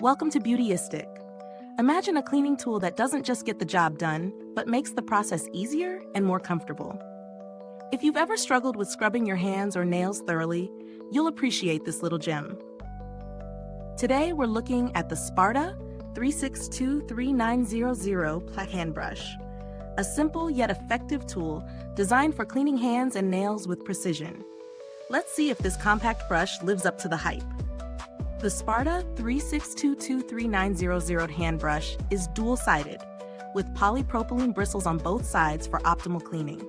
Welcome to Beautyistic. Imagine a cleaning tool that doesn't just get the job done, but makes the process easier and more comfortable. If you've ever struggled with scrubbing your hands or nails thoroughly, you'll appreciate this little gem. Today, we're looking at the SPARTA 3623900 hand brush, a simple yet effective tool designed for cleaning hands and nails with precision. Let's see if this compact brush lives up to the hype. The SPARTA 3623900 hand brush is dual-sided, with polypropylene bristles on both sides for optimal cleaning.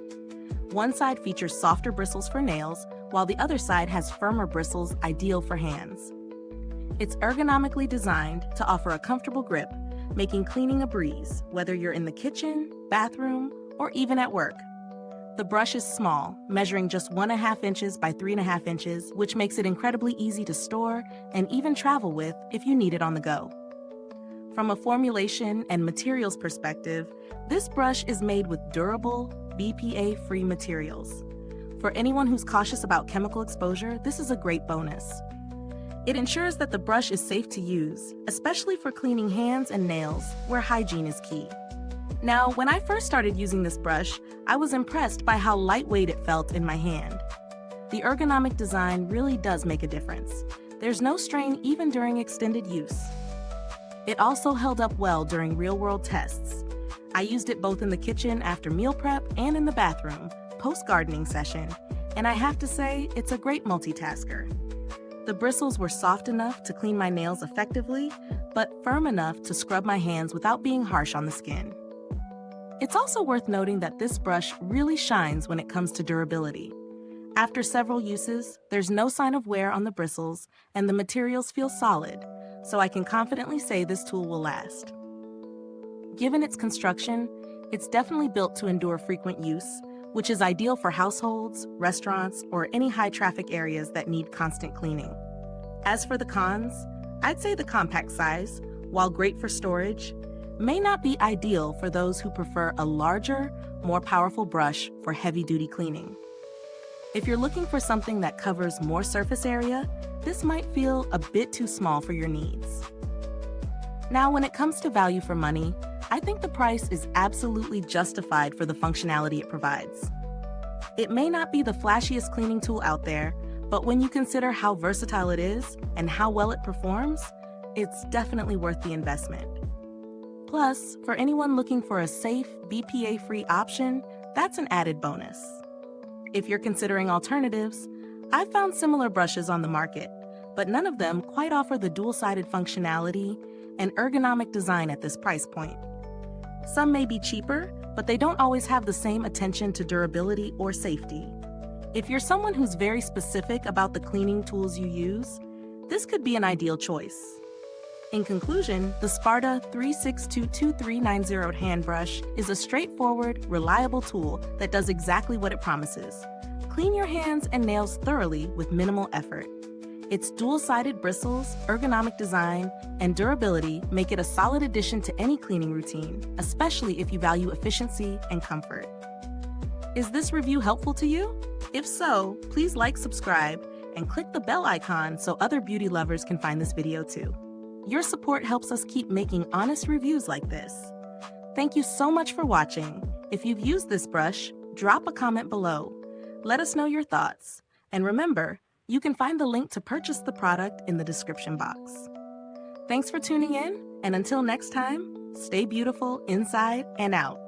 One side features softer bristles for nails, while the other side has firmer bristles ideal for hands. It's ergonomically designed to offer a comfortable grip, making cleaning a breeze, whether you're in the kitchen, bathroom, or even at work. The brush is small, measuring just 1.5 inches by 3.5 inches, which makes it incredibly easy to store and even travel with if you need it on the go. From a formulation and materials perspective, this brush is made with durable, BPA-free materials. For anyone who's cautious about chemical exposure, this is a great bonus. It ensures that the brush is safe to use, especially for cleaning hands and nails, where hygiene is key. Now, when I first started using this brush, I was impressed by how lightweight it felt in my hand. The ergonomic design really does make a difference. There's no strain even during extended use. It also held up well during real-world tests. I used it both in the kitchen after meal prep and in the bathroom, post-gardening session, and I have to say, it's a great multitasker. The bristles were soft enough to clean my nails effectively, but firm enough to scrub my hands without being harsh on the skin. It's also worth noting that this brush really shines when it comes to durability. After several uses, there's no sign of wear on the bristles, and the materials feel solid, so I can confidently say this tool will last. Given its construction, it's definitely built to endure frequent use, which is ideal for households, restaurants, or any high-traffic areas that need constant cleaning. As for the cons, I'd say the compact size, while great for storage, may not be ideal for those who prefer a larger, more powerful brush for heavy-duty cleaning. If you're looking for something that covers more surface area, this might feel a bit too small for your needs. Now, when it comes to value for money, I think the price is absolutely justified for the functionality it provides. It may not be the flashiest cleaning tool out there, but when you consider how versatile it is and how well it performs, it's definitely worth the investment. Plus, for anyone looking for a safe, BPA-free option, that's an added bonus. If you're considering alternatives, I've found similar brushes on the market, but none of them quite offer the dual-sided functionality and ergonomic design at this price point. Some may be cheaper, but they don't always have the same attention to durability or safety. If you're someone who's very specific about the cleaning tools you use, this could be an ideal choice. In conclusion, the SPARTA 3622390 hand brush is a straightforward, reliable tool that does exactly what it promises. Clean your hands and nails thoroughly with minimal effort. Its dual-sided bristles, ergonomic design, and durability make it a solid addition to any cleaning routine, especially if you value efficiency and comfort. Is this review helpful to you? If so, please like, subscribe, and click the bell icon so other beauty lovers can find this video too. Your support helps us keep making honest reviews like this. Thank you so much for watching. If you've used this brush, drop a comment below. Let us know your thoughts. And remember, you can find the link to purchase the product in the description box. Thanks for tuning in, and until next time, stay beautiful inside and out.